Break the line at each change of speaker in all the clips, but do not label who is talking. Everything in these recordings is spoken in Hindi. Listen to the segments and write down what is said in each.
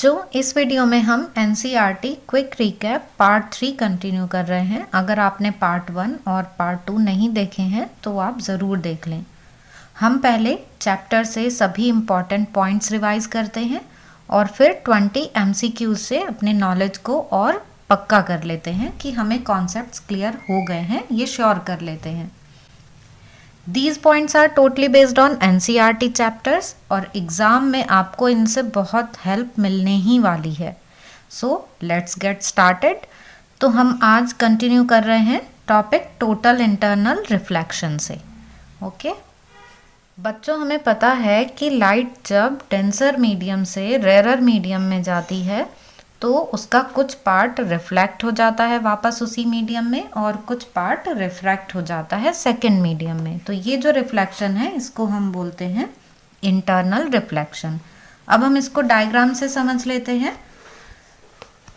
बच्चों, इस वीडियो में हम NCERT quick recap part 3 continue कर रहे हैं। अगर आपने पार्ट 1 और पार्ट 2 नहीं देखे हैं तो आप ज़रूर देख लें। हम पहले चैप्टर से सभी इम्पॉर्टेंट पॉइंट्स रिवाइज करते हैं और फिर 20 MCQs से अपने नॉलेज को और पक्का कर लेते हैं कि हमें कॉन्सेप्ट्स क्लियर हो गए हैं, ये श्योर कर लेते हैं। These points are totally based on NCERT chapters और एग्ज़ाम में आपको इनसे बहुत हेल्प मिलने ही वाली है। So let's get started. तो हम आज कंटिन्यू कर रहे हैं टॉपिक टोटल इंटरनल रिफ्लेक्शन से। ओके बच्चों, हमें पता है कि लाइट जब डेंसर मीडियम से रेयर मीडियम में जाती है तो उसका कुछ पार्ट रिफ्लेक्ट हो जाता है वापस उसी मीडियम में और कुछ पार्ट रिफ्रैक्ट हो जाता है सेकंड मीडियम में। तो ये जो रिफ्लेक्शन है इसको हम बोलते हैं इंटरनल रिफ्लेक्शन। अब हम इसको डायग्राम से समझ लेते हैं।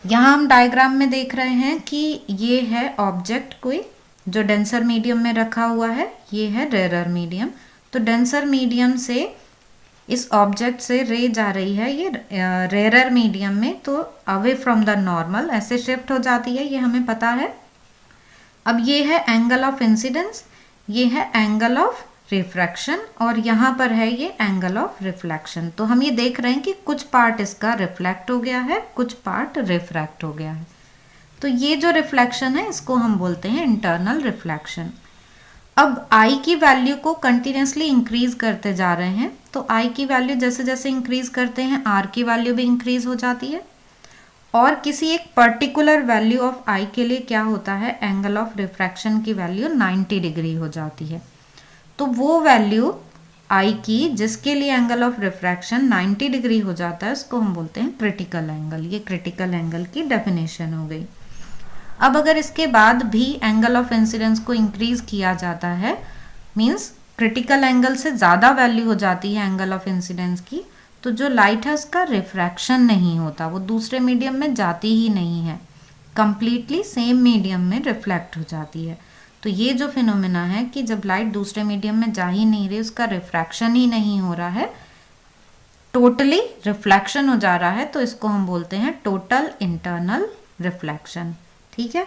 यहाँ हम डायग्राम में देख रहे हैं कि ये है ऑब्जेक्ट कोई जो डेंसर मीडियम में रखा हुआ है, ये है रेयर मीडियम। तो डेंसर मीडियम से इस ऑब्जेक्ट से रे जा रही है ये रेयर मीडियम में, तो अवे फ्रॉम द नॉर्मल ऐसे शिफ्ट हो जाती है, ये हमें पता है। अब ये है एंगल ऑफ इंसिडेंस, ये है एंगल ऑफ रिफ्रैक्शन और यहाँ पर है ये एंगल ऑफ रिफ्लेक्शन। तो हम ये देख रहे हैं कि कुछ पार्ट इसका रिफ्लेक्ट हो गया है, कुछ पार्ट रिफ्रैक्ट हो गया है। तो ये जो रिफ्लेक्शन है इसको हम बोलते हैं इंटरनल रिफ्लेक्शन। अब I की वैल्यू को कंटिन्यूसली इंक्रीज करते जा रहे हैं, तो I की वैल्यू जैसे जैसे इंक्रीज करते हैं R की वैल्यू भी इंक्रीज हो जाती है और किसी एक पर्टिकुलर वैल्यू ऑफ I के लिए क्या होता है, एंगल ऑफ रिफ्रैक्शन की वैल्यू 90 डिग्री हो जाती है। तो वो वैल्यू I की जिसके लिए एंगल ऑफ रिफ्रैक्शन 90 डिग्री हो जाता है उसको हम बोलते हैं क्रिटिकल एंगल। ये क्रिटिकल एंगल की डेफिनेशन हो गई। अब अगर इसके बाद भी एंगल ऑफ इंसिडेंस को इंक्रीज किया जाता है, मींस क्रिटिकल एंगल से ज़्यादा वैल्यू हो जाती है एंगल ऑफ इंसिडेंस की, तो जो लाइट है उसका रिफ्रैक्शन नहीं होता, वो दूसरे मीडियम में जाती ही नहीं है, कंप्लीटली सेम मीडियम में रिफ्लेक्ट हो जाती है। तो ये जो फिनोमेना है कि जब लाइट दूसरे मीडियम में जा ही नहीं रही, उसका रिफ्रैक्शन ही नहीं हो रहा है, टोटली रिफ्लेक्शन हो जा रहा है, तो इसको हम बोलते हैं टोटल इंटरनल रिफ्लेक्शन। ठीक है।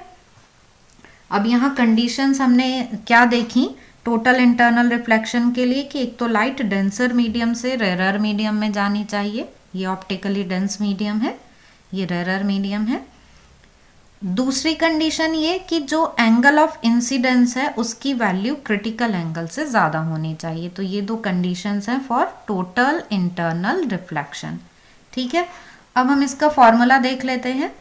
अब यहाँ कंडीशंस हमने क्या देखी टोटल इंटरनल रिफ्लेक्शन के लिए, कि एक तो लाइट डेंसर मीडियम से रेयर मीडियम में जानी चाहिए, ये ऑप्टिकली डेंस मीडियम है, ये रेयर मीडियम है। दूसरी कंडीशन ये कि जो एंगल ऑफ इंसिडेंस है उसकी वैल्यू क्रिटिकल एंगल से ज़्यादा होनी चाहिए। तो ये दो कंडीशंस हैं फॉर टोटल इंटरनल रिफ्लेक्शन। ठीक है। अब हम इसका फॉर्मूला देख लेते हैं।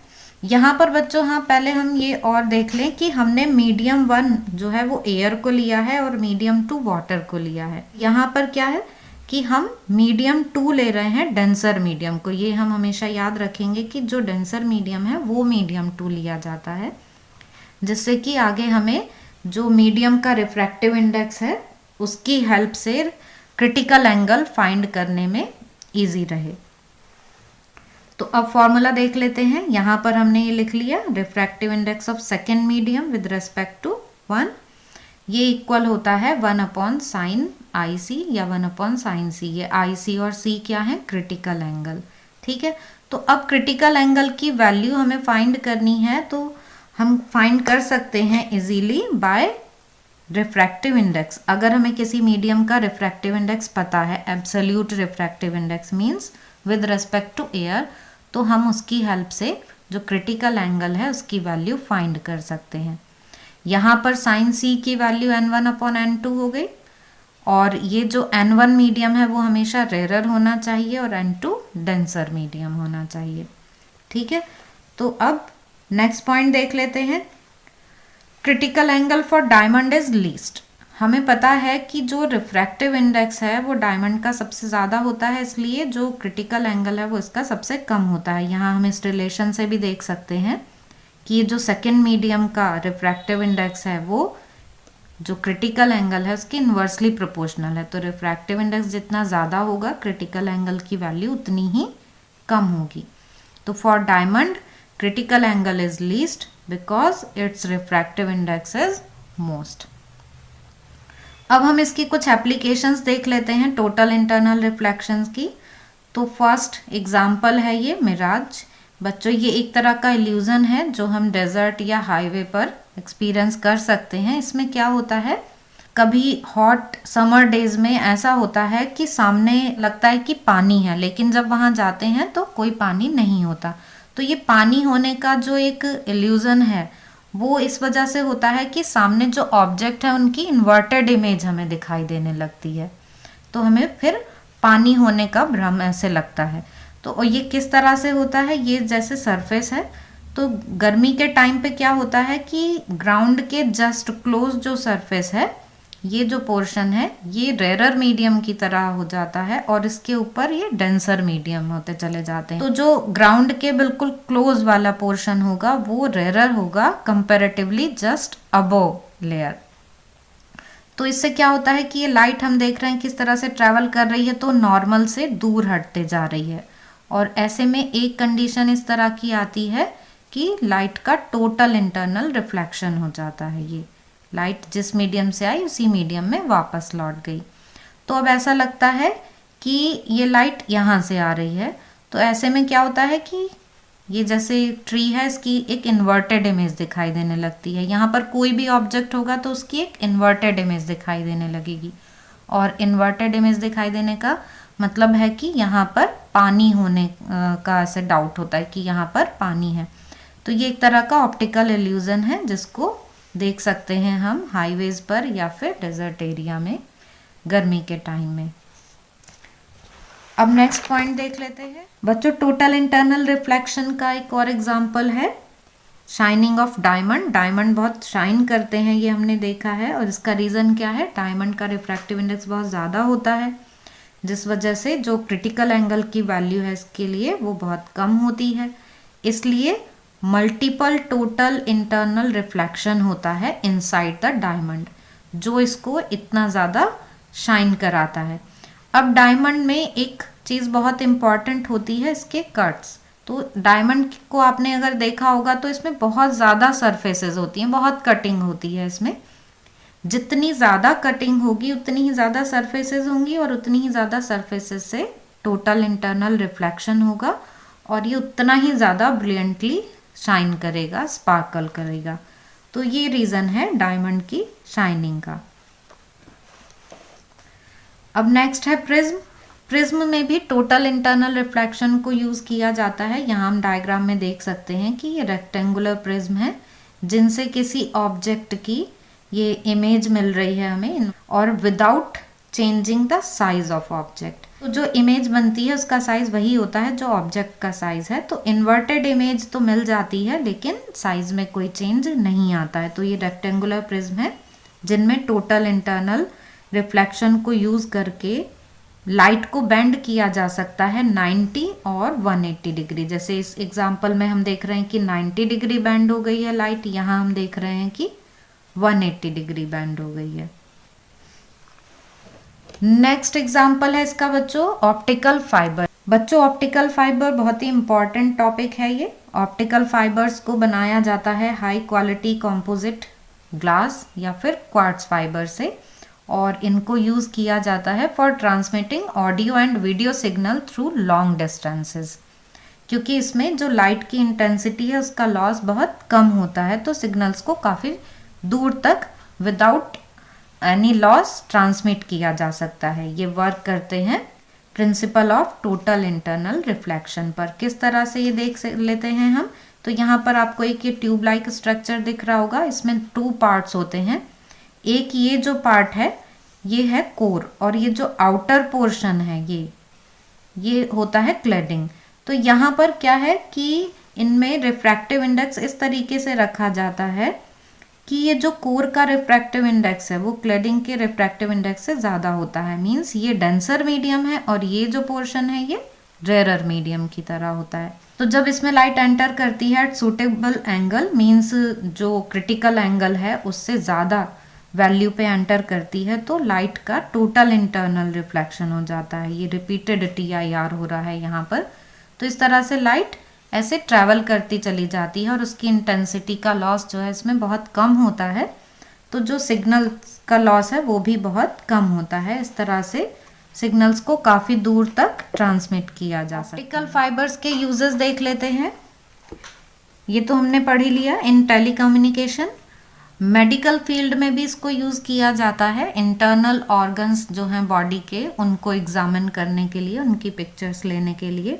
यहाँ पर बच्चों, हाँ पहले हम ये और देख लें कि हमने मीडियम 1 जो है वो एयर को लिया है और मीडियम 2 वाटर को लिया है। यहाँ पर क्या है कि हम मीडियम 2 ले रहे हैं डेंसर मीडियम को। ये हम हमेशा याद रखेंगे कि जो डेंसर मीडियम है वो मीडियम 2 लिया जाता है, जिससे कि आगे हमें जो मीडियम का रिफ्रैक्टिव इंडेक्स है उसकी हेल्प से क्रिटिकल एंगल फाइंड करने में ईजी रहे। तो अब फॉर्मूला देख लेते हैं। यहाँ पर हमने ये लिख लिया, refractive index of second medium with respect to 1, ये इक्वल होता है 1/sin IC या 1/sin C। ये IC और C क्या है, क्रिटिकल एंगल। ठीक है। तो अब क्रिटिकल एंगल की वैल्यू हमें फाइंड करनी है, तो हम फाइंड कर सकते हैं इजीली बाय रिफ्रैक्टिव इंडेक्स। अगर हमें किसी मीडियम का रिफ्रैक्टिव इंडेक्स पता है, absolute refractive index means with respect to air, तो हम उसकी हेल्प से जो क्रिटिकल एंगल है उसकी वैल्यू फाइंड कर सकते हैं। यहाँ पर साइन C की वैल्यू n1/n2 हो गई और ये जो n1 मीडियम है वो हमेशा रेयर होना चाहिए और n2 डेंसर मीडियम होना चाहिए। ठीक है। तो अब नेक्स्ट पॉइंट देख लेते हैं। Critical angle for diamond is least. हमें पता है कि जो रिफ्रैक्टिव इंडेक्स है वो डायमंड का सबसे ज़्यादा होता है, इसलिए जो क्रिटिकल एंगल है वो इसका सबसे कम होता है। यहाँ हम इस रिलेशन से भी देख सकते हैं कि ये जो सेकेंड मीडियम का रिफ्रैक्टिव इंडेक्स है वो जो क्रिटिकल एंगल है उसकी इन्वर्सली प्रोपोर्शनल है। तो रिफ्रैक्टिव इंडेक्स जितना ज़्यादा होगा क्रिटिकल एंगल की वैल्यू उतनी ही कम होगी। तो for diamond critical angle is least because it's refractive index is most. अब हम इसकी कुछ एप्लीकेशंस देख लेते हैं टोटल इंटरनल रिफ्लेक्शंस की। तो फर्स्ट एग्जाम्पल है ये मिराज। बच्चों ये एक तरह का इल्यूजन है जो हम डेजर्ट या हाईवे पर एक्सपीरियंस कर सकते हैं। इसमें क्या होता है, कभी हॉट समर डेज में ऐसा होता है कि सामने लगता है कि पानी है, लेकिन जब वहाँ जाते हैं तो कोई पानी नहीं होता। तो ये पानी होने का जो एक इल्यूजन है वो इस वजह से होता है कि सामने जो ऑब्जेक्ट है उनकी इन्वर्टेड इमेज हमें दिखाई देने लगती है, तो हमें फिर पानी होने का भ्रम ऐसे लगता है। तो ये किस तरह से होता है, ये जैसे सरफेस है तो गर्मी के टाइम पे क्या होता है कि ग्राउंड के जस्ट क्लोज जो सरफेस है, ये जो पोर्शन है ये रेरर मीडियम की तरह हो जाता है और इसके ऊपर ये डेंसर मीडियम होते चले जाते हैं। तो जो ग्राउंड के बिल्कुल क्लोज वाला पोर्शन होगा वो रेरर होगा कंपैरेटिवली जस्ट अबोव लेयर। तो इससे क्या होता है कि ये लाइट हम देख रहे हैं किस तरह से ट्रैवल कर रही है, तो नॉर्मल से दूर हटते जा रही है। और ऐसे में एक कंडीशन इस तरह की आती है कि लाइट का टोटल इंटरनल रिफ्लेक्शन हो जाता है। ये लाइट जिस मीडियम से आई उसी मीडियम में वापस लौट गई। तो अब ऐसा लगता है कि ये लाइट यहाँ से आ रही है, तो ऐसे में क्या होता है कि ये जैसे ट्री है इसकी एक इन्वर्टेड इमेज दिखाई देने लगती है। यहाँ पर कोई भी ऑब्जेक्ट होगा तो उसकी एक इन्वर्टेड इमेज दिखाई देने लगेगी, और इन्वर्टेड इमेज दिखाई देने का मतलब है कि यहाँ पर पानी होने का ऐसे डाउट होता है कि यहाँ पर पानी है। तो ये एक तरह का ऑप्टिकल इल्यूजन है जिसको देख सकते हैं हम हाईवेज पर या फिर डेजर्ट एरिया में गर्मी के टाइम में। अब नेक्स्ट पॉइंट देख लेते हैं बच्चों। टोटल इंटरनल रिफ्लेक्शन का एक और एग्जांपल है शाइनिंग ऑफ डायमंड। डायमंड बहुत शाइन करते हैं ये हमने देखा है, और इसका रीज़न क्या है, डायमंड का रिफ्रैक्टिव इंडेक्स बहुत ज़्यादा होता है, जिस वजह से जो क्रिटिकल एंगल की वैल्यू है इसके लिए वो बहुत कम होती है। इसलिए मल्टीपल टोटल इंटरनल रिफ्लेक्शन होता है इनसाइड द डायमंड, जो इसको इतना ज़्यादा शाइन कराता है। अब डायमंड में एक चीज़ बहुत इम्पॉर्टेंट होती है इसके कट्स। तो डायमंड को आपने अगर देखा होगा तो इसमें बहुत ज़्यादा सरफेसेस होती हैं, बहुत कटिंग होती है इसमें। जितनी ज़्यादा कटिंग होगी उतनी ही ज़्यादा सरफेसेस होंगी, और उतनी ही ज़्यादा सरफेसेस से टोटल इंटरनल रिफ्लेक्शन होगा, और ये उतना ही ज़्यादा ब्रिलियंटली शाइन करेगा, स्पार्कल करेगा। तो ये रीज़न है डायमंड की शाइनिंग का। अब नेक्स्ट है प्रिज्म। प्रिज्म में भी टोटल इंटरनल रिफ्लेक्शन को यूज़ किया जाता है। यहाँ हम डायग्राम में देख सकते हैं कि ये रेक्टेंगुलर प्रिज्म है जिनसे किसी ऑब्जेक्ट की ये इमेज मिल रही है हमें, और without changing the size of object. तो जो इमेज बनती है उसका साइज वही होता है जो ऑब्जेक्ट का साइज है। तो इन्वर्टेड इमेज तो मिल जाती है लेकिन साइज में कोई चेंज नहीं आता है। तो ये रेक्टेंगुलर प्रिज्म है जिनमें टोटल इंटरनल रिफ्लेक्शन को यूज करके लाइट को बेंड किया जा सकता है 90 और 180 डिग्री। जैसे इस एग्जाम्पल में हम देख रहे हैं कि 90 डिग्री बेंड हो गई है लाइट, यहाँ हम देख रहे हैं कि 180 डिग्री बेंड हो गई है। नेक्स्ट एग्जाम्पल है इसका बच्चों ऑप्टिकल फाइबर। बच्चों ऑप्टिकल फाइबर बहुत ही इंपॉर्टेंट टॉपिक है ये। ऑप्टिकल फाइबर्स को बनाया जाता है हाई क्वालिटी कंपोजिट ग्लास या फिर क्वार्ट्ज फाइबर से, और इनको यूज़ किया जाता है for transmitting audio and video signal through long distances. क्योंकि इसमें जो लाइट की इंटेंसिटी है उसका लॉस बहुत कम होता है, तो सिग्नल्स को काफ़ी दूर तक विदाउट एनी लॉस ट्रांसमिट किया जा सकता है। ये वर्क करते हैं principle of total internal reflection पर। किस तरह से ये देख लेते हैं हम, तो यहाँ पर आपको एक ये ट्यूब लाइक स्ट्रक्चर दिख रहा होगा। इसमें 2 पार्ट्स होते हैं। एक ये जो पार्ट है ये है कोर, और ये जो आउटर पोर्शन है ये होता है क्लेडिंग। तो यहाँ पर क्या है कि इनमें रिफ्रैक्टिव इंडेक्स इस तरीके से रखा जाता है कि ये जो कोर का रिफ्रैक्टिव इंडेक्स है वो क्लेडिंग के रिफ्रैक्टिव इंडेक्स से ज़्यादा होता है। मींस ये डेंसर मीडियम है और ये जो पोर्शन है ये रेरर मीडियम की तरह होता है। तो जब इसमें लाइट एंटर करती है एट सूटेबल एंगल, मींस जो क्रिटिकल एंगल है उससे ज़्यादा वैल्यू पे एंटर करती है, तो लाइट का टोटल इंटरनल रिफ्लेक्शन हो जाता है। ये रिपीटेड TIR हो रहा है यहाँ पर। तो इस तरह से लाइट ऐसे ट्रैवल करती चली जाती है और उसकी इंटेंसिटी का लॉस जो है इसमें बहुत कम होता है। तो जो सिग्नल का लॉस है वो भी बहुत कम होता है। इस तरह से सिग्नल्स को काफ़ी दूर तक ट्रांसमिट किया जा सकता है। ऑप्टिकल फाइबर्स के यूजेस देख लेते हैं। ये तो हमने पढ़ ही लिया इन टेलीकम्युनिकेशन। मेडिकल फील्ड में भी इसको यूज़ किया जाता है। इंटरनल ऑर्गन्स जो हैं बॉडी के, उनको एग्जामिन करने के लिए, उनकी पिक्चर्स लेने के लिए।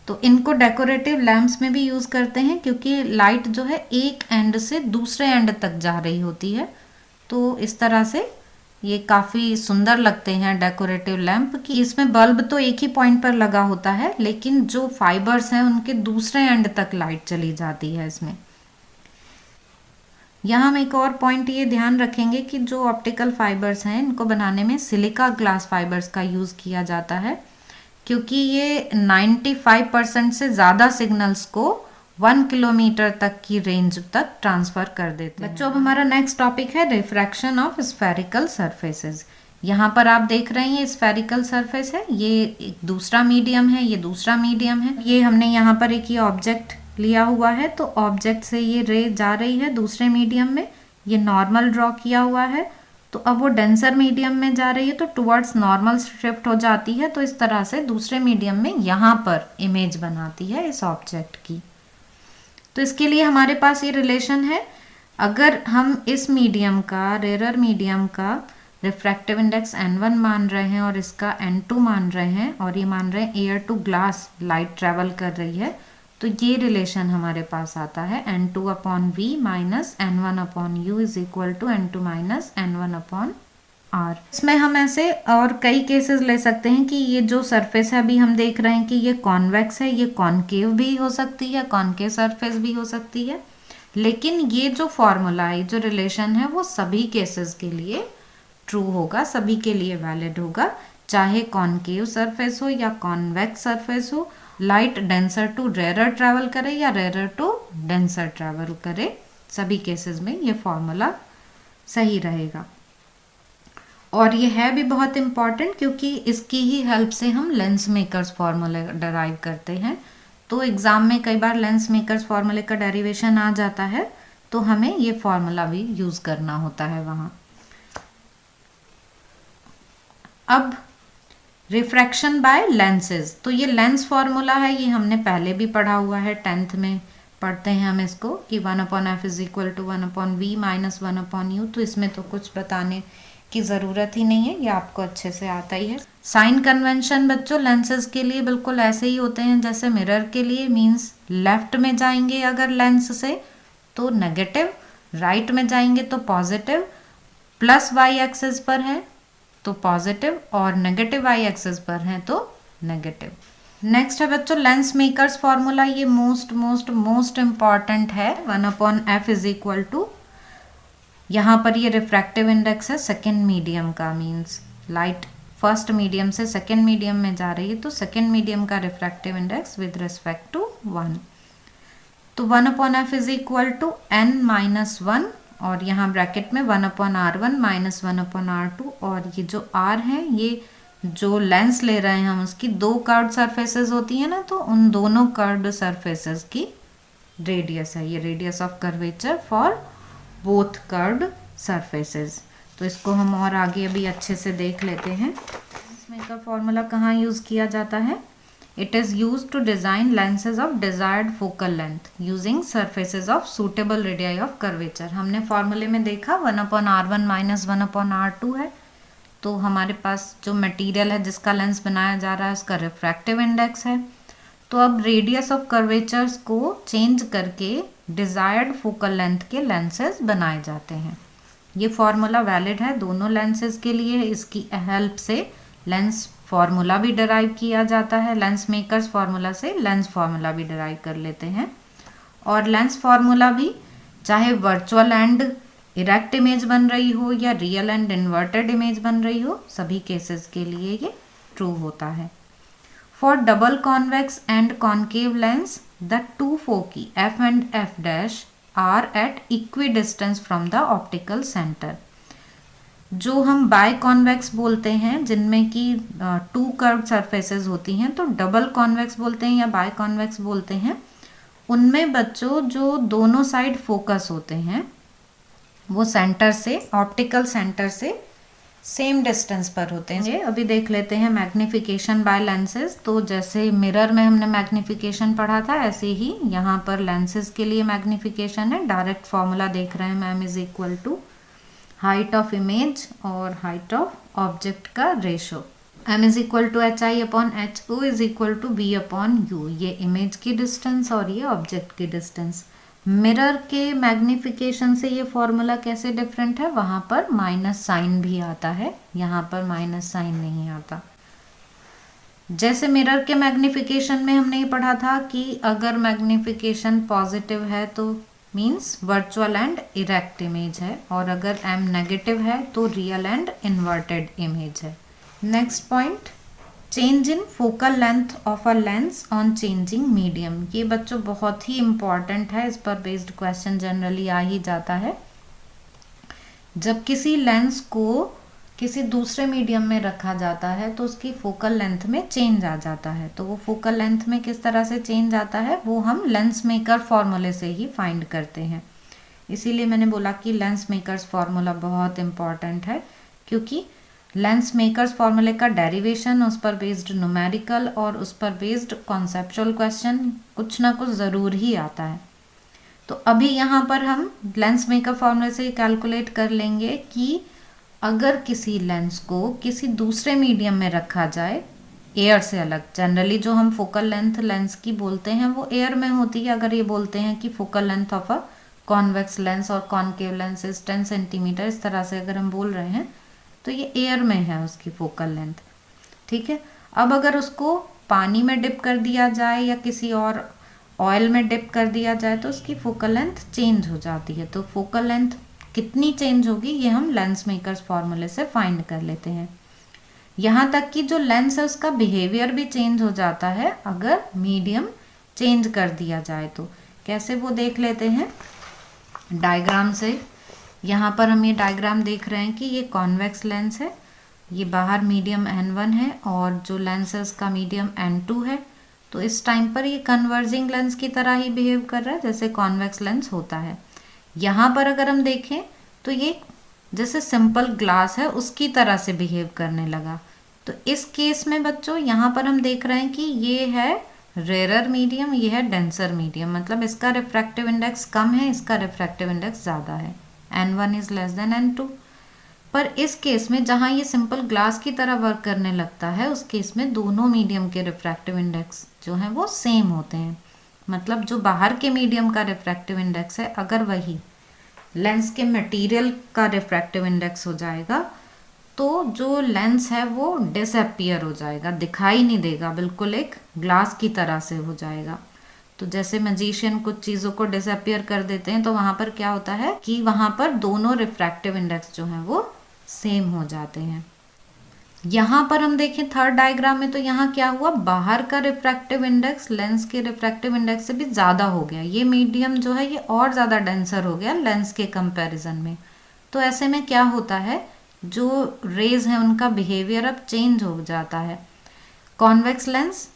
तो इनको डेकोरेटिव लैम्प्स में भी यूज़ करते हैं, क्योंकि लाइट जो है एक एंड से दूसरे एंड तक जा रही होती है। तो इस तरह से ये काफ़ी सुंदर लगते हैं डेकोरेटिव लैम्प कि इसमें बल्ब तो एक ही पॉइंट पर लगा होता है, लेकिन जो फाइबर्स हैं उनके दूसरे एंड तक लाइट चली जाती है इसमें। यहाँ हम एक और पॉइंट ये ध्यान रखेंगे कि जो ऑप्टिकल फाइबर्स हैं इनको बनाने में सिलिका ग्लास फाइबर्स का यूज़ किया जाता है, क्योंकि ये 95% से ज़्यादा सिग्नल्स को 1 किलोमीटर तक की रेंज तक ट्रांसफ़र कर देते हैं। बच्चों, अब हमारा नेक्स्ट टॉपिक है रिफ्रैक्शन ऑफ स्फेरिकल सरफेसेस। यहाँ पर आप देख रहे हैं ये स्फेरिकल सरफेस है, ये एक दूसरा मीडियम है, ये दूसरा मीडियम है। ये हमने यहाँ पर एक ये ऑब्जेक्ट लिया हुआ है, तो ऑब्जेक्ट से ये रे जा रही है दूसरे मीडियम में, ये नॉर्मल ड्रॉ किया हुआ है। तो अब वो डेंसर मीडियम में जा रही है तो टुवर्ड्स नॉर्मल शिफ्ट हो जाती है। तो इस तरह से दूसरे मीडियम में यहाँ पर इमेज बनाती है इस ऑब्जेक्ट की। तो इसके लिए हमारे पास ये रिलेशन है। अगर हम इस मीडियम का, रेरर मीडियम का रिफ्रैक्टिव इंडेक्स n1 मान रहे हैं और इसका n2 मान रहे हैं, और ये मान रहे हैं air to glass light travel कर रही है, तो ये रिलेशन हमारे पास आता है n2 upon v minus n1 upon u is equal to n2 minus n1 upon r। इसमें हम ऐसे और कई केसेस ले सकते हैं कि ये जो सरफेस है अभी हम देख रहे हैं कि ये कॉन्वेक्स है, ये कॉनकेव भी हो सकती है, कॉनकेव सरफेस भी हो सकती है। लेकिन ये जो फॉर्मूला है, जो रिलेशन है, वो सभी केसेस के लिए ट्रू होगा, सभी के लिए वैलिड होगा, चाहे कॉनकेव सरफेस हो या कॉन्वेक्स सरफेस हो। Light denser to rarer travel करे या रेरर टू डेंसर ट्रैवल करे, सभी केसेस में ये फॉर्मूला सही रहेगा। और ये है भी बहुत इम्पॉर्टेंट, क्योंकि इसकी ही हेल्प से हम लेंस मेकर्स फॉर्मूले डराइव करते हैं। तो एग्ज़ाम में कई बार लेंस मेकर्स फॉर्मूले का डेरिवेशन आ जाता है, तो हमें ये फॉर्मूला भी यूज़ करना होता है वहाँ। अब रिफ्रैक्शन बाय लेंसेज, तो ये लेंस फॉर्मूला है, ये हमने पहले भी पढ़ा हुआ है, 10th में पढ़ते हैं हम इसको कि 1/f is equal to 1/v minus 1/u। तो इसमें तो कुछ बताने की ज़रूरत ही नहीं है, ये आपको अच्छे से आता ही है। साइन कन्वेंशन बच्चों लेंसेज के लिए बिल्कुल ऐसे ही होते हैं जैसे मिरर के लिए, मीन्स लेफ्ट में जाएंगे अगर लेंस से तो नेगेटिव, राइट में जाएंगे तो पॉजिटिव, प्लस वाई एक्सिस पर है तो पॉजिटिव और नेगेटिव वाई एक्सिस पर हैं तो नेगेटिव। नेक्स्ट है बच्चों लेंस मेकर्स फॉर्मूला, ये मोस्ट इम्पॉर्टेंट है। 1/f इज इक्वल टू, यहाँ पर ये रिफ्रैक्टिव इंडेक्स है सेकेंड मीडियम का, मीन्स लाइट फर्स्ट मीडियम से सेकेंड मीडियम में जा रही है तो सेकेंड मीडियम का refractive index with respect to 1। तो 1/f is equal to n minus 1 और यहाँ ब्रैकेट में 1/r1 माइनस 1/r2, और ये जो r है ये जो लेंस ले रहे हैं हम उसकी दो कर्व्ड सरफेसेस होती है ना, तो उन दोनों कर्व्ड सरफेसेस की रेडियस है, ये radius of curvature for both curved surfaces. तो इसको हम और आगे अभी अच्छे से देख लेते हैं। इसमें का फॉर्मूला कहाँ यूज़ किया जाता है? It is used to design lenses of desired focal length using surfaces of suitable radii of curvature। हमने फॉर्मूले में देखा 1/r1 माइनस 1/r2 है, तो हमारे पास जो मटेरियल है जिसका लेंस बनाया जा रहा है उसका रिफ्रैक्टिव इंडेक्स है। तो अब रेडियस ऑफ कर्वेचर्स को चेंज करके डिज़ायर्ड फोकल लेंथ के लेंसेज बनाए जाते हैं। ये फॉर्मूला वैलिड है दोनों लेंसेज के लिए। इसकी हेल्प से लेंस फार्मूला भी डराइव किया जाता है, लेंस मेकर्स फार्मूला से लेंस फार्मूला भी डराइव कर लेते हैं। और लेंस फार्मूला भी चाहे वर्चुअल एंड इरेक्ट इमेज बन रही हो या रियल एंड इन्वर्टेड इमेज बन रही हो, सभी केसेस के लिए ये ट्रू होता है। For double convex and concave lens the two foci f and f' are at equidistance from the optical centre. जो हम बाय कॉन्वेक्स बोलते हैं जिनमें कि टू कर्व्ड सरफेसेस होती हैं, तो डबल कॉन्वेक्स बोलते हैं या बाय कॉन्वेक्स बोलते हैं। उनमें बच्चों जो दोनों साइड फोकस होते हैं वो सेंटर से, ऑप्टिकल सेंटर से सेम डिस्टेंस पर होते हैं। अभी देख लेते हैं मैग्निफिकेशन बाय लेंसेज। तो जैसे मिरर में हमने मैग्निफिकेशन पढ़ा था, ऐसे ही यहाँ पर लेंसेज के लिए मैग्निफिकेशन है। डायरेक्ट फॉर्मूला देख रहे हैं ma'am, is equal to height of image और हाइट ऑफ ऑब्जेक्ट का ratio. m is equal to H I upon H O is equal to B upon U. ये इमेज की डिस्टेंस और ये ऑब्जेक्ट की डिस्टेंस। मिरर के मैग्निफिकेशन से ये फॉर्मूला कैसे डिफरेंट है, वहाँ पर माइनस साइन भी आता है, यहाँ पर माइनस साइन नहीं आता। जैसे मिरर के मैग्निफिकेशन में हमने ये पढ़ा था कि अगर मैग्निफिकेशन पॉजिटिव है तो means virtual and erect image है, और अगर m नेगेटिव है तो रियल एंड इन्वर्टेड इमेज है। Next point, change in focal length of a lens on changing medium. ये बच्चों बहुत ही इंपॉर्टेंट है, इस पर बेस्ड क्वेश्चन जनरली आ ही जाता है। जब किसी लेंस को किसी दूसरे मीडियम में रखा जाता है तो उसकी फोकल लेंथ में चेंज आ जाता है। तो वो फोकल लेंथ में किस तरह से चेंज आता है वो हम लेंस मेकर फॉर्मूले से ही फाइंड करते हैं। इसीलिए मैंने बोला कि लेंस मेकर्स फॉर्मूला बहुत इंपॉर्टेंट है, क्योंकि लेंस मेकर्स फॉर्मूले का डेरिवेशन, उस पर बेस्ड न्यूमेरिकल और उस पर बेस्ड कॉन्सेप्चुअल क्वेश्चन कुछ ना कुछ ज़रूर ही आता है। तो अभी यहाँ पर हम लेंस मेकर फॉर्मूले से कैलकुलेट कर लेंगे कि अगर किसी लेंस को किसी दूसरे मीडियम में रखा जाए, एयर से अलग, जनरली जो हम फोकल लेंथ लेंस की बोलते हैं वो एयर में होती है। अगर ये बोलते हैं कि focal length of a convex lens और कॉनकेव लेंस इज 10 सेंटीमीटर, इस तरह से अगर हम बोल रहे हैं तो ये एयर में है उसकी फोकल लेंथ, ठीक है। अब अगर उसको पानी में डिप कर दिया जाए या किसी और ऑयल में डिप कर दिया जाए तो उसकी फोकल लेंथ चेंज हो जाती है। तो फोकल लेंथ कितनी चेंज होगी ये हम लेंस मेकर्स फॉर्मूले से फाइंड कर लेते हैं। यहाँ तक कि जो लेंस है उसका बिहेवियर भी चेंज हो जाता है अगर मीडियम चेंज कर दिया जाए तो। कैसे वो देख लेते हैं डायग्राम से। यहाँ पर हम ये डायग्राम देख रहे हैं कि ये कॉन्वेक्स लेंस है, ये बाहर मीडियम n1 है और जो लेंस है उसका मीडियम n2 है। तो इस टाइम पर ये कन्वर्जिंग लेंस की तरह ही बिहेव कर रहा है जैसे कॉन्वेक्स लेंस होता है। यहाँ पर अगर हम देखें तो ये जैसे सिंपल ग्लास है उसकी तरह से बिहेव करने लगा। तो इस केस में बच्चों यहाँ पर हम देख रहे हैं कि ये है रेयर मीडियम, ये है डेंसर मीडियम, मतलब इसका रिफ्रैक्टिव इंडेक्स कम है, इसका रिफ्रैक्टिव इंडेक्स ज़्यादा है, n1 is less than n2। पर इस केस में जहाँ ये सिंपल ग्लास की तरह वर्क करने लगता है उस केस में दोनों मीडियम के रिफ्रैक्टिव इंडेक्स जो हैं वो सेम होते हैं। मतलब जो बाहर के मीडियम का रिफ्रैक्टिव इंडेक्स है अगर वही लेंस के मटेरियल का रिफ्रैक्टिव इंडेक्स हो जाएगा तो जो लेंस है वो डिसअपीयर हो जाएगा, दिखाई नहीं देगा, बिल्कुल एक ग्लास की तरह से हो जाएगा। तो जैसे मैजिशियन कुछ चीज़ों को डिसअपीयर कर देते हैं तो वहाँ पर क्या होता है कि वहाँ पर दोनों रिफ्रैक्टिव इंडेक्स जो हैं वो सेम हो जाते हैं। यहाँ पर हम देखें थर्ड डायग्राम में तो यहाँ क्या हुआ, बाहर का रिफ्रैक्टिव इंडेक्स लेंस के रिफ्रैक्टिव इंडेक्स से भी ज़्यादा हो गया। ये मीडियम जो है ये और ज़्यादा डेंसर हो गया लेंस के कंपैरिजन में। तो ऐसे में क्या होता है, जो रेज हैं उनका बिहेवियर अब चेंज हो जाता है। कॉन्वेक्स लेंस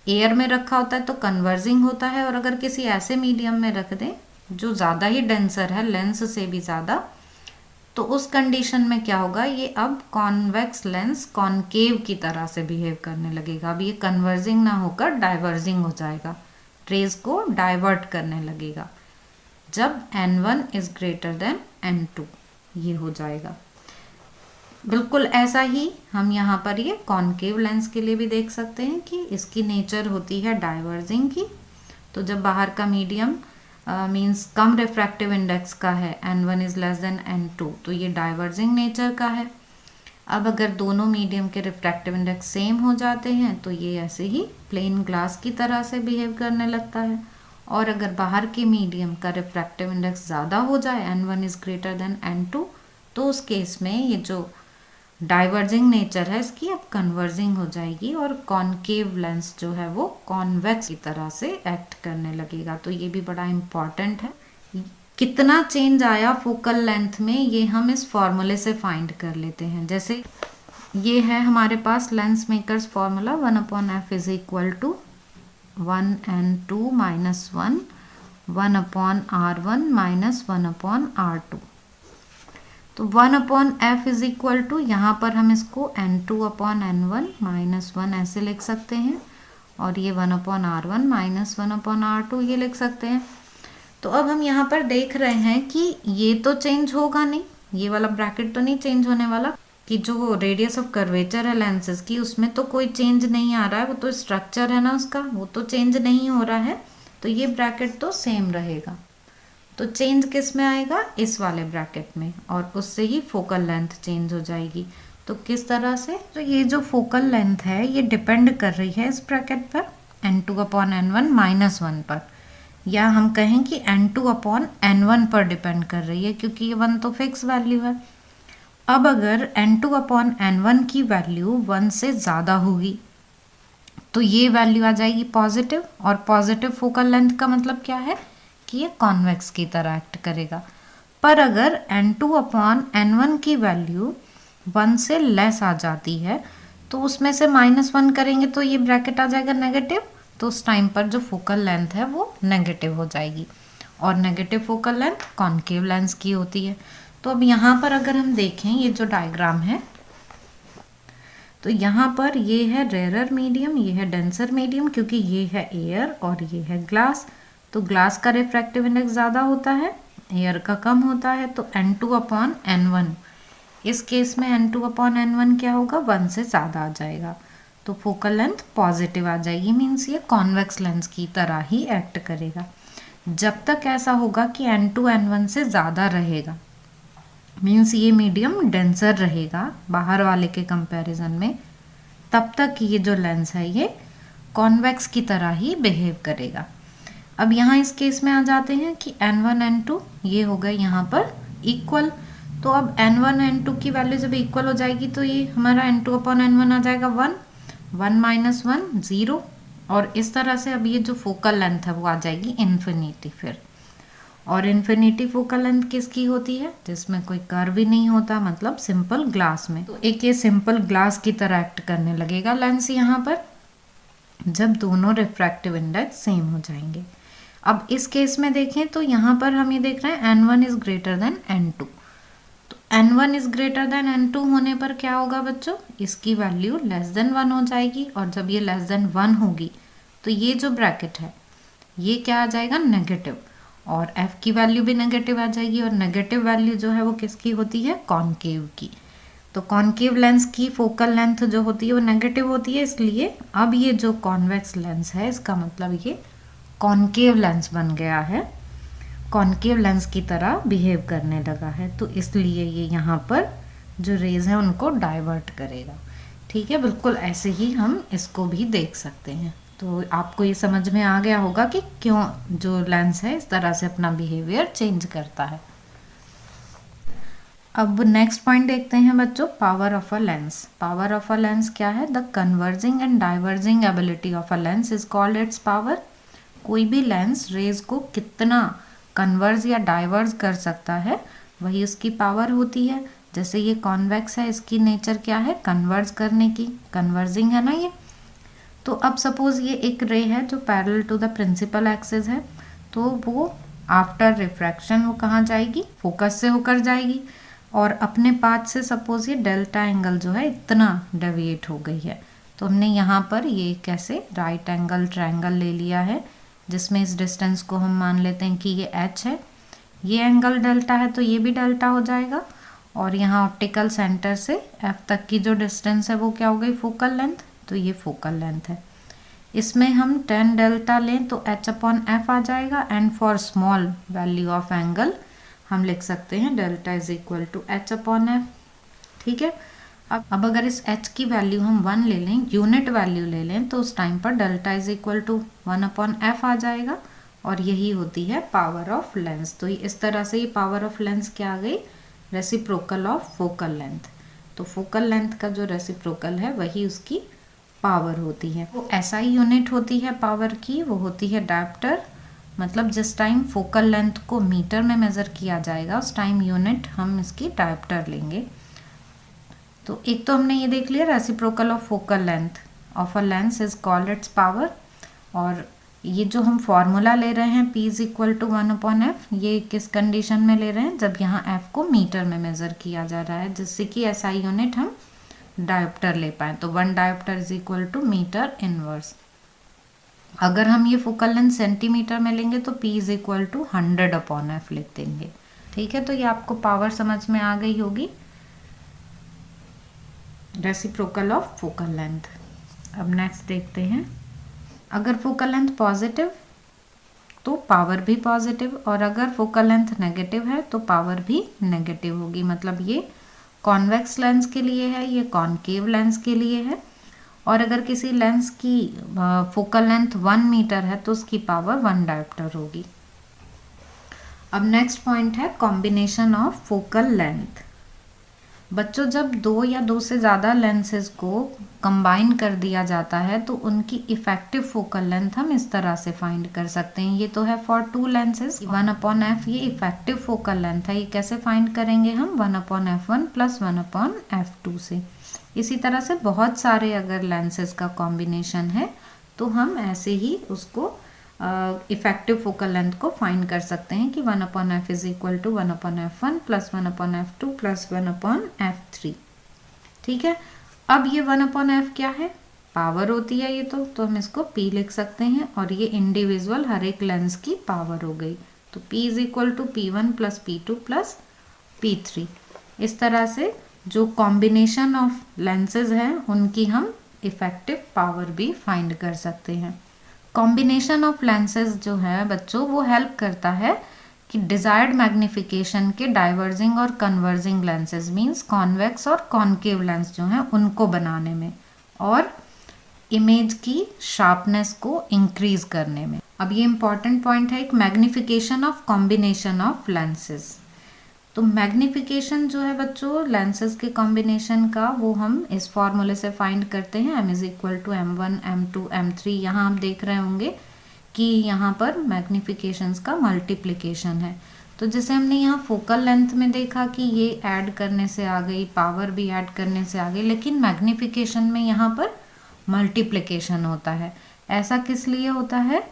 एयर में रखा होता है तो कन्वर्जिंग होता है, और अगर किसी ऐसे मीडियम में रख दें जो ज़्यादा ही डेंसर है लेंस से भी ज़्यादा, तो उस कंडीशन में क्या होगा, ये अब कॉन्वेक्स लेंस कॉनकेव की तरह से बिहेव करने लगेगा। अब ये कन्वर्जिंग ना होकर डाइवर्जिंग हो जाएगा, रेज को डाइवर्ट करने लगेगा जब n1 is greater than n2, ये हो जाएगा। बिल्कुल ऐसा ही हम यहाँ पर ये कॉनकेव लेंस के लिए भी देख सकते हैं कि इसकी नेचर होती है डाइवर्जिंग की। तो जब बाहर का मीडियम मीन्स कम रिफ्रैक्टिव इंडेक्स का है, n1 is less than n2, तो ये डाइवर्जिंग नेचर का है। अब अगर दोनों मीडियम के रिफ्रैक्टिव इंडेक्स सेम हो जाते हैं तो ये ऐसे ही प्लेन ग्लास की तरह से बिहेव करने लगता है। और अगर बाहर के मीडियम का रिफ्रैक्टिव इंडेक्स ज़्यादा हो जाए, n1 is greater than n2, तो उस केस में ये जो डाइवर्जिंग नेचर है इसकी अब कन्वर्जिंग हो जाएगी और कॉनकेव लेंस जो है वो कॉन्वेक्स की तरह से एक्ट करने लगेगा। तो ये भी बड़ा इम्पॉर्टेंट है। कितना चेंज आया फोकल लेंथ में ये हम इस फॉर्मूले से फाइंड कर लेते हैं। जैसे ये है हमारे पास lens makers formula 1/f is equal to 1n2 minus 1 1/r1 minus 1/r2। तो 1/f इज इक्वल टू, यहाँ पर हम इसको n2/n1 -1 ऐसे लिख सकते हैं, और ये 1/r1 -1/r2 ये लिख सकते हैं। तो अब हम यहाँ पर देख रहे हैं कि ये तो चेंज होगा नहीं, ये वाला ब्रैकेट तो नहीं चेंज होने वाला, कि जो रेडियस ऑफ कर्वेचर है लेंसेज की उसमें तो कोई चेंज नहीं आ रहा है, वो तो स्ट्रक्चर है ना उसका, वो तो चेंज नहीं हो रहा है, तो ये ब्रैकेट तो सेम रहेगा। तो चेंज किस में आएगा, इस वाले ब्रैकेट में, और उससे ही फोकल लेंथ चेंज हो जाएगी। तो किस तरह से, तो ये जो फोकल लेंथ है ये डिपेंड कर रही है इस ब्रैकेट पर n2/n1 -1 पर, या हम कहें कि n2/n1 पर डिपेंड कर रही है, क्योंकि ये 1 तो फिक्स वैल्यू है। अब अगर n2/n1 की वैल्यू 1 से ज़्यादा होगी तो ये वैल्यू आ जाएगी पॉजिटिव, और पॉजिटिव फोकल लेंथ का मतलब क्या है कि ये कॉन्वेक्स की तरह एक्ट करेगा। पर अगर n2/n1 की वैल्यू 1 से लेस आ जाती है तो उसमें से -1 करेंगे तो ये ब्रैकेट आ जाएगा नेगेटिव, तो उस टाइम पर जो फोकल लेंथ है वो नेगेटिव हो जाएगी, और negative focal length concave lens की होती है। तो अब यहाँ पर अगर हम देखें ये जो डायग्राम है, तो यहाँ पर ये है रेयरर मीडियम, ये है डेंसर मीडियम, क्योंकि ये है एयर और ये है ग्लास। तो ग्लास का रिफ्रैक्टिव इंडेक्स ज़्यादा होता है, एयर का कम होता है, तो n2/n1, इस केस में n2/n1 क्या होगा, 1 से ज़्यादा आ जाएगा, तो फोकल लेंथ पॉजिटिव आ जाएगी, मीन्स ये कॉन्वेक्स लेंस की तरह ही एक्ट करेगा। जब तक ऐसा होगा कि n2/n1 से ज़्यादा रहेगा, मीन्स ये मीडियम डेंसर रहेगा बाहर वाले के कंपैरिजन में, तब तक ये जो लेंस है ये कॉन्वेक्स की तरह ही बिहेव करेगा। अब यहाँ इस केस में आ जाते हैं कि n1 n2 ये हो गए यहाँ पर इक्वल, तो अब n1 n2 की वैल्यू जब इक्वल हो जाएगी तो ये हमारा n2/n1 आ जाएगा 1, 1 - 1 0, और इस तरह से अब ये जो फोकल लेंथ है वो आ जाएगी इन्फिनिटी फिर। और इन्फिनिटी फोकल लेंथ किसकी होती है, जिसमें कोई कर्व भी नहीं होता, मतलब सिंपल ग्लास में। तो एक ये सिंपल ग्लास की तरह एक्ट करने लगेगा लेंस यहाँ पर, जब दोनों रिफ्रैक्टिव इंडेक्स सेम हो जाएंगे। अब इस केस में देखें तो यहाँ पर हम ये देख रहे हैं n1 is greater than n2, तो n1 is greater than n2 होने पर क्या होगा बच्चों, इसकी वैल्यू लेस देन 1 हो जाएगी, और जब ये लेस देन 1 होगी तो ये जो ब्रैकेट है ये क्या आ जाएगा, नेगेटिव, और f की वैल्यू भी नेगेटिव आ जाएगी, और नेगेटिव वैल्यू जो है वो किसकी होती है, कॉन्केव की। तो कॉन्केव लेंस की फोकल लेंथ जो होती है वो नेगेटिव होती है, इसलिए अब ये जो कॉन्वेक्स लेंस है इसका मतलब ये कॉन्केव लेंस बन गया है, कॉन्केव लेंस की तरह बिहेव करने लगा है, तो इसलिए ये यहाँ पर जो रेज है उनको डाइवर्ट करेगा। ठीक है, बिल्कुल ऐसे ही हम इसको भी देख सकते हैं। तो आपको ये समझ में आ गया होगा कि क्यों जो लेंस है इस तरह से अपना बिहेवियर चेंज करता है। अब नेक्स्ट पॉइंट देखते हैं बच्चों, power of a lens. Power of a lens क्या है, the converging and diverging ability of a lens is called its power. कोई भी लेंस रेज को कितना कन्वर्ज या डाइवर्ज कर सकता है वही उसकी पावर होती है। जैसे ये कॉन्वेक्स है, इसकी नेचर क्या है, कन्वर्ज करने की, कन्वर्जिंग है ना ये। तो अब सपोज ये एक रे है जो parallel to the principal axis है, तो वो आफ्टर रिफ्रैक्शन वो कहाँ जाएगी, फोकस से होकर जाएगी, और अपने पाथ से सपोज ये डेल्टा एंगल जो है इतना डेविएट हो गई है, तो हमने यहाँ पर ये कैसे राइट एंगल ट्रायंगल ले लिया है, जिसमें इस डिस्टेंस को हम मान लेते हैं कि ये h है, ये एंगल डेल्टा है तो ये भी डेल्टा हो जाएगा, और यहाँ ऑप्टिकल सेंटर से f तक की जो डिस्टेंस है वो क्या हो गई, फोकल लेंथ, तो ये फोकल लेंथ है। इसमें हम tan डेल्टा लें तो h/f आ जाएगा, and for small value of angle हम लिख सकते हैं delta is equal to h/f। ठीक है, अब अगर इस h की वैल्यू हम 1 ले लें, यूनिट वैल्यू ले लें, तो उस टाइम पर delta is equal to 1/f आ जाएगा, और यही होती है पावर ऑफ लेंस। तो इस तरह से ये पावर ऑफ लेंस क्या आ गई, रेसिप्रोकल ऑफ फोकल लेंथ। तो फोकल लेंथ का जो रेसिप्रोकल है वही उसकी पावर होती है। वो SI यूनिट होती है पावर की, वो होती है डायप्टर, मतलब जिस टाइम फोकल लेंथ को मीटर में मेज़र किया जाएगा उस टाइम यूनिट हम इसकी डायप्टर लेंगे। तो एक तो हमने ये देख लिया reciprocal of focal length of a lens is called its power, और ये जो हम फॉर्मूला ले रहे हैं P is equal to 1/f, ये किस कंडीशन में ले रहे हैं, जब यहाँ f को मीटर में मेज़र किया जा रहा है, जिससे कि SI यूनिट हम डायोप्टर ले पाएँ। तो 1 dioptre is equal to metre inverse. अगर हम ये फोकल लेंथ सेंटीमीटर में लेंगे तो P is equal to 100/f लिख देंगे। ठीक है, तो ये आपको पावर समझ में आ गई होगी, रेसिप्रोकल ऑफ फोकल लेंथ। अब नेक्स्ट देखते हैं, अगर फोकल लेंथ पॉजिटिव तो पावर भी पॉजिटिव, और अगर फोकल लेंथ नेगेटिव है तो पावर भी नेगेटिव होगी। मतलब ये कॉन्वेक्स लेंस के लिए है, ये कॉनकेव लेंस के लिए है। और अगर किसी लेंस की फोकल लेंथ 1 मीटर है तो उसकी पावर 1 डायोप्टर होगी। अब नेक्स्ट पॉइंट है कॉम्बिनेशन ऑफ फोकल लेंथ। बच्चों, जब 2 या 2 से ज़्यादा लेंसेज को कंबाइन कर दिया जाता है तो उनकी इफेक्टिव फोकल लेंथ हम इस तरह से फाइंड कर सकते हैं। ये तो है फॉर 2 लेंसेज 1/f, ये इफेक्टिव फोकल लेंथ है। ये कैसे फाइंड करेंगे हम, 1/f1 प्लस 1/f2 से। इसी तरह से बहुत सारे अगर लेंसेज का कॉम्बिनेशन है तो हम ऐसे ही उसको इफेक्टिव फोकल लेंथ को फाइंड कर सकते हैं कि 1/f is equal to 1/f1 plus 1/f2 plus 1/f3। ठीक है, अब ये 1/f क्या है, पावर होती है ये तो हम इसको P लिख सकते हैं, और ये इंडिविजुअल हर एक लेंस की पावर हो गई। तो P is equal to P1 plus P2 plus P3। इस तरह से जो कॉम्बिनेशन ऑफ लेंसेज हैं उनकी हम इफेक्टिव पावर भी फाइंड कर सकते हैं। कॉम्बिनेशन ऑफ लेंसेज जो है बच्चों, वो हेल्प करता है कि डिजायर्ड मैग्निफिकेशन के डाइवर्जिंग और कन्वर्जिंग लेंसेज मींस कॉन्वेक्स और कॉनकेव लेंस जो हैं उनको बनाने में, और इमेज की शार्पनेस को इंक्रीज करने में। अब ये इंपॉर्टेंट पॉइंट है, एक magnification of combination of lenses. तो मैग्निफिकेशन जो है बच्चों लेंसेज के कॉम्बिनेशन का, वो हम इस फॉर्मूले से फाइंड करते हैं, m is equal to m1 m2 m3। यहाँ आप देख रहे होंगे कि यहाँ पर मैग्निफिकेशंस का मल्टीप्लिकेशन है। तो जैसे हमने यहाँ फोकल लेंथ में देखा कि ये ऐड करने से आ गई, पावर भी ऐड करने से आ गई, लेकिन मैग्निफिकेशन में यहाँ पर मल्टीप्लिकेशन होता है। ऐसा किस लिए होता है,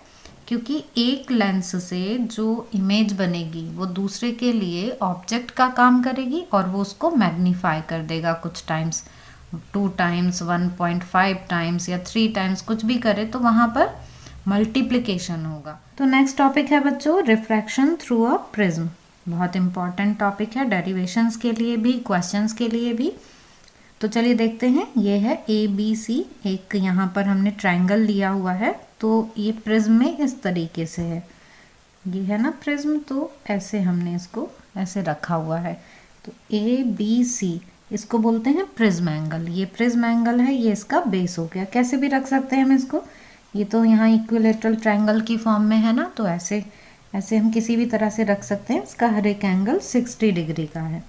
क्योंकि एक लेंस से जो इमेज बनेगी वो दूसरे के लिए ऑब्जेक्ट का काम करेगी और वो उसको मैग्नीफाई कर देगा कुछ टाइम्स, 2 टाइम्स, 1.5 टाइम्स या 3 टाइम्स, कुछ भी करे तो वहाँ पर मल्टीप्लिकेशन होगा। तो नेक्स्ट टॉपिक है बच्चों रिफ्रैक्शन थ्रू अ प्रिज्म। बहुत इंपॉर्टेंट टॉपिक है डेरिवेशंस के लिए भी, क्वेश्चंस के लिए भी। तो चलिए देखते हैं, ये है ABC, एक यहाँ पर हमने ट्रायंगल लिया हुआ है। तो ये प्रिज्म में इस तरीके से है, ये है ना प्रिज्म, तो ऐसे हमने इसको ऐसे रखा हुआ है। तो ABC इसको बोलते हैं प्रिज्म एंगल। ये प्रिज्म एंगल है, ये इसका बेस हो गया। कैसे भी रख सकते हैं हम इसको, ये तो यहाँ इक्विलेटरल ट्रायंगल की फॉर्म में है ना, तो ऐसे ऐसे हम किसी भी तरह से रख सकते हैं। इसका हर एक एंगल 60 डिग्री का है।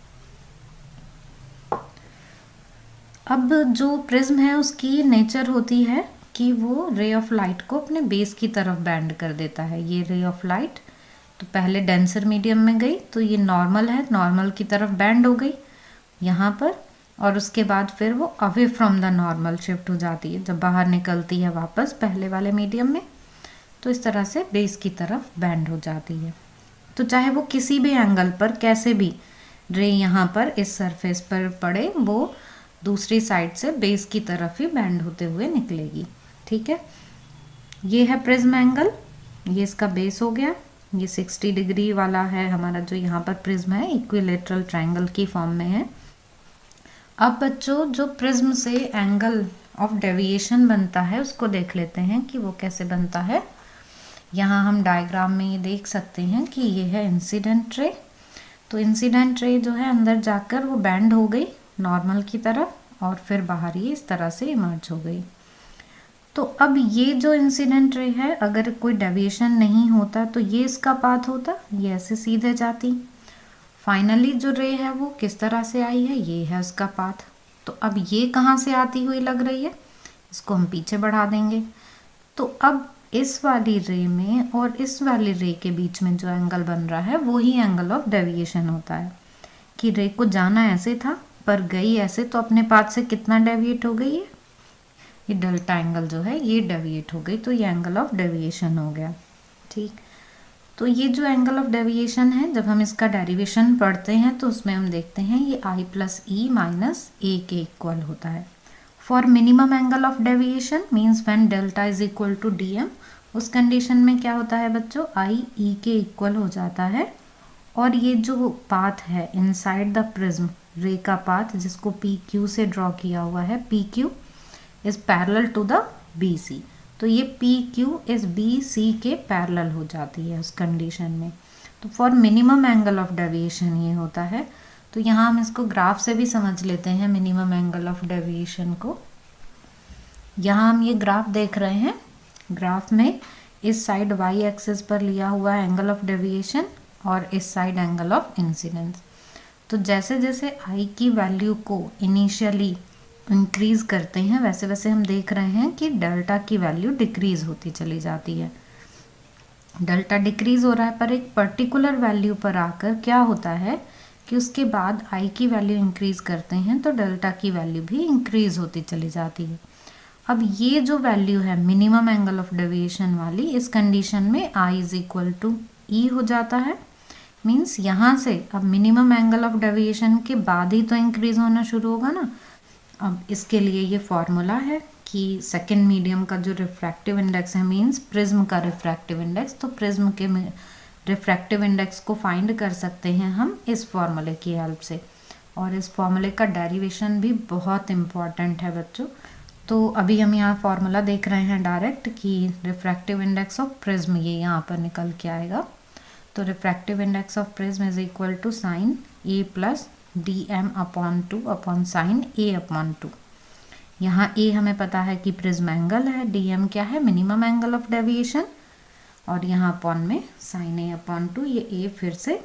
अब जो प्रिज्म है उसकी नेचर होती है कि वो रे ऑफ लाइट को अपने बेस की तरफ बैंड कर देता है। ये रे ऑफ लाइट तो पहले डेंसर मीडियम में गई तो ये नॉर्मल है, नॉर्मल की तरफ बैंड हो गई यहाँ पर, और उसके बाद फिर वो away from the normal shift हो जाती है जब बाहर निकलती है वापस पहले वाले मीडियम में। तो इस तरह से बेस की तरफ बैंड हो जाती है। तो चाहे वो किसी भी एंगल पर कैसे भी रे यहाँ पर इस सरफेस पर पड़े, वो दूसरी साइड से बेस की तरफ ही बैंड होते हुए निकलेगी। ठीक है, ये है प्रिज्म एंगल, ये इसका बेस हो गया। ये 60 डिग्री वाला है हमारा जो यहाँ पर प्रिज्म है, इक्विलेटरल ट्रायंगल की फॉर्म में है। अब बच्चों जो प्रिज्म से एंगल ऑफ डेविएशन बनता है उसको देख लेते हैं कि वो कैसे बनता है। यहाँ हम डायग्राम में ये देख सकते हैं कि ये है इंसिडेंट रे। तो इंसिडेंट रे जो है अंदर जाकर वो बैंड हो गई नॉर्मल की तरफ और फिर बाहर ये इस तरह से इमर्ज हो गई। तो अब ये जो इंसिडेंट रे है, अगर कोई डेविएशन नहीं होता तो ये इसका पाथ होता, ये ऐसे सीधे जाती। फाइनली जो रे है वो किस तरह से आई है, ये है उसका पाथ। तो अब ये कहाँ से आती हुई लग रही है, इसको हम पीछे बढ़ा देंगे। तो अब इस वाली रे में और इस वाली रे के बीच में जो एंगल बन रहा है वो ही एंगल ऑफ डेविएशन होता है। कि रे को जाना ऐसे था पर गई ऐसे, तो अपने पाथ से कितना डेविएट हो गई है, ये डेल्टा एंगल जो है ये डेविएट हो गई, तो ये एंगल ऑफ डेविएशन हो गया। ठीक, तो ये जो एंगल ऑफ डेविएशन है, जब हम इसका डेरिवेशन पढ़ते हैं तो उसमें हम देखते हैं ये I plus E minus A के इक्वल होता है। For minimum angle of deviation means when delta is equal to D M, उस कंडीशन में क्या होता है बच्चों, आई ई के इक्वल हो जाता है। और ये जो पाथ है इनसाइड द प्रिज्म, रे का पाथ जिसको पी क्यू से ड्रॉ किया हुआ है, P Q is parallel to the B C, तो ये पी क्यू इस बी सी के पैरेलल हो जाती है उस कंडीशन में। तो for minimum angle of deviation ये होता है। तो यहाँ हम इसको ग्राफ से भी समझ लेते हैं मिनिमम एंगल ऑफ डेविएशन को। यहाँ हम ये ग्राफ देख रहे हैं, ग्राफ में इस साइड वाई एक्सिस पर लिया हुआ है एंगल ऑफ डेविएशन और इस साइड एंगल ऑफ इंसिडेंस। तो जैसे जैसे आई की वैल्यू को इनिशियली इंक्रीज करते हैं वैसे वैसे हम देख रहे हैं कि डेल्टा की वैल्यू डिक्रीज होती चली जाती है। डेल्टा डिक्रीज हो रहा है, पर एक पर्टिकुलर वैल्यू पर आकर क्या होता है कि उसके बाद आई की वैल्यू इंक्रीज करते हैं तो डेल्टा की वैल्यू भी इंक्रीज होती चली जाती है। अब ये जो वैल्यू है मिनिमम एंगल ऑफ डेविएशन वाली, इस कंडीशन में आई इज इक्वल टू ई हो जाता है। मीन्स यहाँ से अब मिनिमम एंगल ऑफ डेविएशन के बाद ही तो इंक्रीज होना शुरू होगा ना। अब इसके लिए ये फॉर्मूला है कि सेकेंड मीडियम का जो रिफ्रैक्टिव इंडेक्स है, मीन्स प्रिज्म का रिफ्रैक्टिव इंडेक्स, तो प्रिज्म के रिफ्रैक्टिव इंडेक्स को फाइंड कर सकते हैं हम इस फॉर्मूले की हेल्प से। और इस फॉर्मूले का डेरिवेशन भी बहुत इम्पॉर्टेंट है बच्चों। तो अभी हम यहाँ फॉर्मूला देख रहे हैं डायरेक्ट कि रिफ्रैक्टिव इंडेक्स ऑफ प्रिज्म ये यहाँ पर निकल के आएगा। तो refractive index of prism is equal to sine A plus D M upon 2 upon sine A upon 2। यहाँ ए हमें पता है कि प्रिज्म एंगल है, डी एम क्या है, मिनिमम एंगल ऑफ डेविएशन, और यहाँ अपॉन में साइन ए अपॉन 2, ये ए फिर से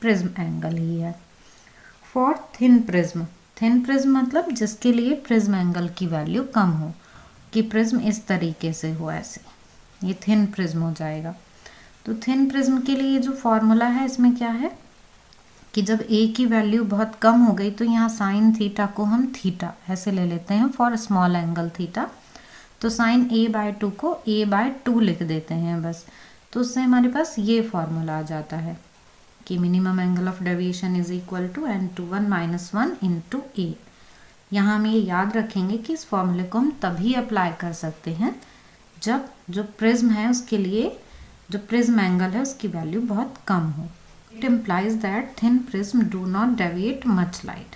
प्रिज्म एंगल ही है। For thin prism, thin prism मतलब जिसके लिए प्रिज्म एंगल की वैल्यू कम हो, कि प्रिज्म इस तरीके से हो, ऐसे ये थिन प्रिज्म हो जाएगा। तो थिन प्रिज्म के लिए जो फॉर्मूला है इसमें क्या है कि जब ए की वैल्यू बहुत कम हो गई तो यहाँ साइन थीटा को हम थीटा ऐसे ले लेते हैं फॉर स्मॉल एंगल थीटा। तो साइन ए बाय 2 को ए बाय 2 लिख देते हैं बस। तो उससे हमारे पास ये फॉर्मूला आ जाता है कि minimum angle of deviation is equal to n21 - 1 into A. यहाँ हम ये याद रखेंगे कि इस फॉर्मूले को हम तभी अप्लाई कर सकते हैं जब जो प्रिज्म है उसके लिए जो प्रिज्म एंगल है उसकी वैल्यू बहुत कम हो। It implies that thin prism do not deviate much light.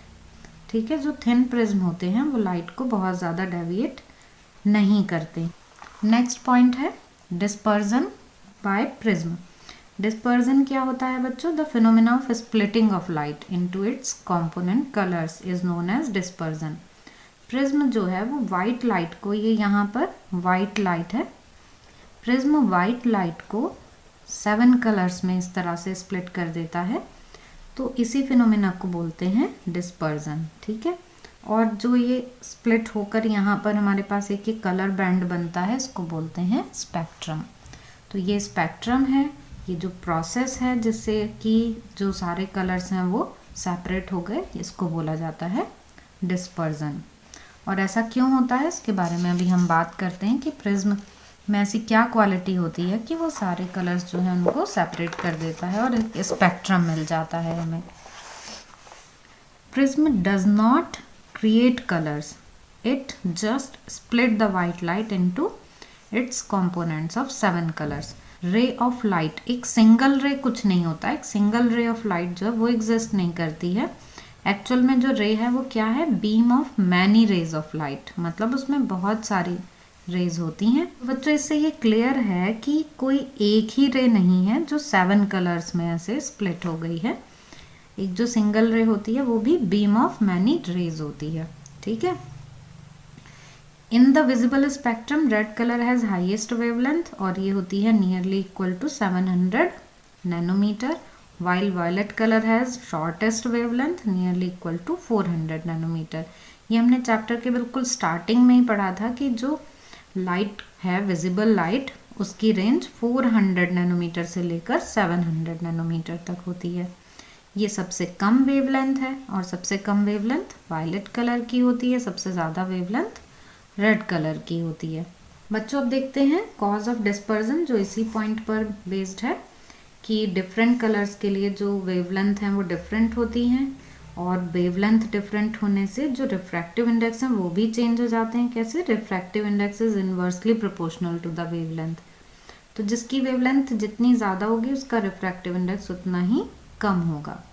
ठीक है, जो थिन प्रिज्म होते हैं वो लाइट को बहुत ज़्यादा डेविएट नहीं करते। नेक्स्ट पॉइंट है डिस्पर्जन बाय प्रिज्म। डिस्पर्जन क्या होता है बच्चों? The phenomena of splitting of light into its component colours is known as dispersion. Prism जो है वो वाइट लाइट को, ये यहाँ पर वाइट लाइट है, प्रिज्म वाइट लाइट को 7 कलर्स में इस तरह से स्प्लिट कर देता है। तो इसी फिनोमेना को बोलते हैं डिस्पर्जन। ठीक है, और जो ये स्प्लिट होकर यहाँ पर हमारे पास एक कलर बैंड बनता है इसको बोलते हैं स्पेक्ट्रम। तो ये स्पेक्ट्रम है, ये जो प्रोसेस है जिससे कि जो सारे कलर्स हैं वो सेपरेट हो गए, इसको बोला जाता है डिस्पर्जन। और ऐसा क्यों होता है इसके बारे में अभी हम बात करते हैं कि प्रिज्म में ऐसी क्या क्वालिटी होती है कि वो सारे कलर्स जो हैं उनको सेपरेट कर देता है और एक स्पेक्ट्रम मिल जाता है हमें। Prism does not create colors, it just split the white light into its components of 7 colors. ray of light, एक सिंगल रे कुछ नहीं होता है, एक सिंगल रे ऑफ लाइट जो है वो एग्जिस्ट नहीं करती है। एक्चुअल में जो रे है वो क्या है? Beam of many rays of light, मतलब उसमें बहुत सारी रेज होती हैं। बच्चों इससे ये क्लियर है कि कोई एक ही रे नहीं है जो 7 कलर्स में ऐसे स्प्लिट हो गई है। एक जो सिंगल रे होती है वो भी बीम ऑफ मैनी रेज होती है। ठीक है, in the visible spectrum red colour has highest wavelength और ये होती है nearly equal to 700 nanometre, while violet colour has shortest wavelength nearly equal to 400 nanometre. ये हमने चैप्टर के बिल्कुल स्टार्टिंग में ही पढ़ा था कि जो लाइट है विजिबल लाइट उसकी रेंज 400 नैनोमीटर से लेकर 700 नैनोमीटर तक होती है। ये सबसे कम वेवलेंथ है और सबसे कम वेवलेंथ वायलेट कलर की होती है, सबसे ज़्यादा वेवलेंथ रेड कलर की होती है। बच्चों अब देखते हैं कॉज ऑफ डिस्पर्जन, जो इसी पॉइंट पर बेस्ड है कि डिफरेंट कलर्स के लिए जो वेवलेंथ हैं वो डिफरेंट होती हैं, और वेवलेंथ डिफरेंट होने से जो रिफ्रैक्टिव इंडेक्स हैं वो भी चेंज हो जाते हैं। कैसे? Refractive index is inversely proportional to the wavelength. तो जिसकी वेवलेंथ जितनी ज़्यादा होगी उसका रिफ्रैक्टिव इंडेक्स उतना ही कम होगा।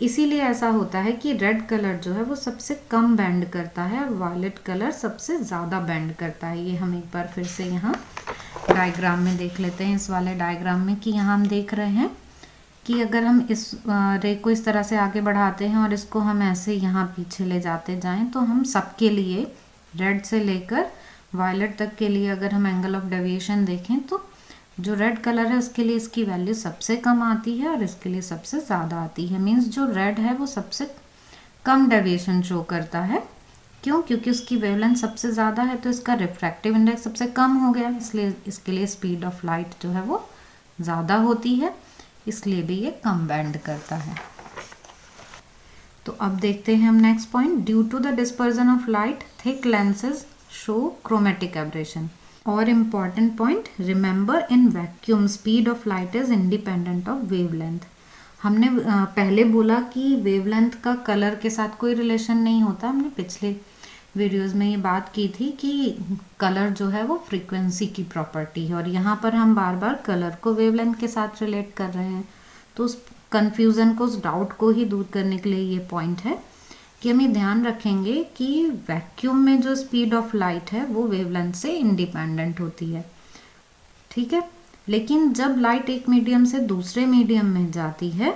इसीलिए ऐसा होता है कि रेड कलर जो है वो सबसे कम बेंड करता है, वायलेट कलर सबसे ज़्यादा बेंड करता है। ये हम एक बार फिर से यहाँ डायग्राम में देख लेते हैं, इस वाले डायग्राम में, कि यहाँ हम देख रहे हैं कि अगर हम इस रे को इस तरह से आगे बढ़ाते हैं और इसको हम ऐसे यहाँ पीछे ले जाते जाएं, तो हम सबके लिए रेड से लेकर वायलेट तक के लिए अगर हम एंगल ऑफ डेविएशन देखें तो जो रेड कलर है उसके लिए इसकी वैल्यू सबसे कम आती है और इसके लिए सबसे ज़्यादा आती है। मीन्स जो रेड है वो सबसे कम डेविएशन शो करता है। क्यों? क्योंकि उसकी वेवलेंथ सबसे ज़्यादा है तो इसका रिफ्रैक्टिव इंडेक्स सबसे कम हो गया, इसलिए इसके लिए स्पीड ऑफ लाइट जो है वो ज़्यादा होती है, इसलिए भी ये कम बेंड करता है। तो अब देखते हैं हम next point. Due to the dispersion of light thick lenses show chromatic aberration. और important point, remember in vacuum speed of light is independent of wavelength. हमने पहले बोला कि वेवलेंथ का कलर के साथ कोई रिलेशन नहीं होता। हमने पिछले वीडियोस में ये बात की थी कि कलर जो है वो फ्रीक्वेंसी की प्रॉपर्टी है, और यहाँ पर हम बार बार कलर को वेवलेंथ के साथ रिलेट कर रहे हैं। तो उस कन्फ्यूज़न को, उस डाउट को ही दूर करने के लिए ये पॉइंट है कि हम ये ध्यान रखेंगे कि वैक्यूम में जो स्पीड ऑफ लाइट है वो वेवलेंथ से इंडिपेंडेंट होती है, ठीक है। लेकिन जब लाइट एक मीडियम से दूसरे मीडियम में जाती है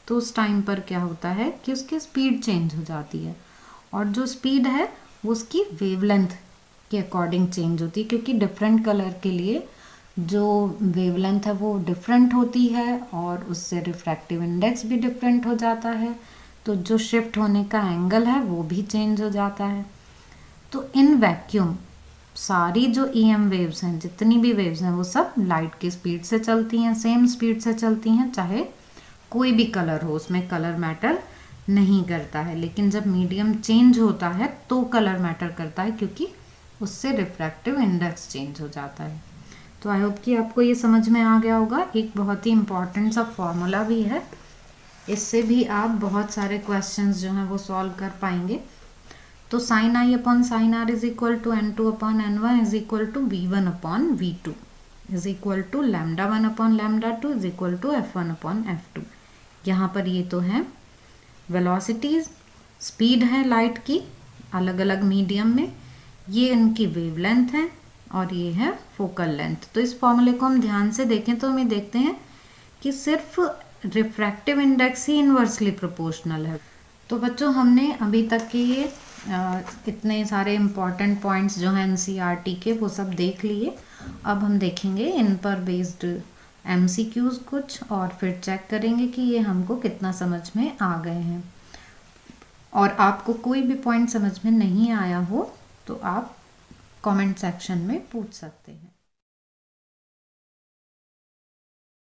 तो उस टाइम पर क्या होता है कि उसकी स्पीड चेंज हो जाती है, और जो स्पीड है वो उसकी वेवलेंथ के अकॉर्डिंग चेंज होती है, क्योंकि डिफरेंट कलर के लिए जो वेवलेंथ है वो डिफरेंट होती है और उससे रिफ्रैक्टिव इंडेक्स भी डिफरेंट हो जाता है, तो जो शिफ्ट होने का एंगल है वो भी चेंज हो जाता है। तो इन वैक्यूम सारी जो ईएम वेव्स हैं, जितनी भी वेव्स हैं, वो सब लाइट की स्पीड से चलती हैं, सेम स्पीड से चलती हैं, चाहे कोई भी कलर हो, उसमें कलर मैटर नहीं करता है। लेकिन जब मीडियम चेंज होता है तो कलर मैटर करता है, क्योंकि उससे रिफ्रैक्टिव इंडेक्स चेंज हो जाता है। तो आई होप कि आपको ये समझ में आ गया होगा। एक बहुत ही इम्पॉर्टेंट सा फॉर्मूला भी है, इससे भी आप बहुत सारे क्वेश्चंस जो हैं वो सॉल्व कर पाएंगे। तो sine I upon sine R is equal to n2 upon n1 is equal to v1 upon v2 is equal to lambda 1 upon lambda 2 is equal to f1 upon f2। यहाँ पर ये तो है वेलोसिटीज, स्पीड है लाइट की अलग अलग मीडियम में, ये इनकी वेवलेंथ है और ये है फोकल लेंथ। तो इस फॉर्मूले को हम ध्यान से देखें तो हम ये देखते हैं कि सिर्फ रिफ्रैक्टिव इंडेक्स ही इन्वर्सली प्रोपोर्शनल है। तो बच्चों हमने अभी तक के ये इतने सारे इम्पॉर्टेंट पॉइंट्स जो हैं एनसीईआरटी के वो सब देख लिए। अब हम देखेंगे इन पर बेस्ड एमसीक्यूज कुछ, और फिर चेक करेंगे कि ये हमको कितना समझ में आ गए हैं। और आपको कोई भी पॉइंट समझ में नहीं आया हो तो आप कमेंट सेक्शन में पूछ सकते हैं।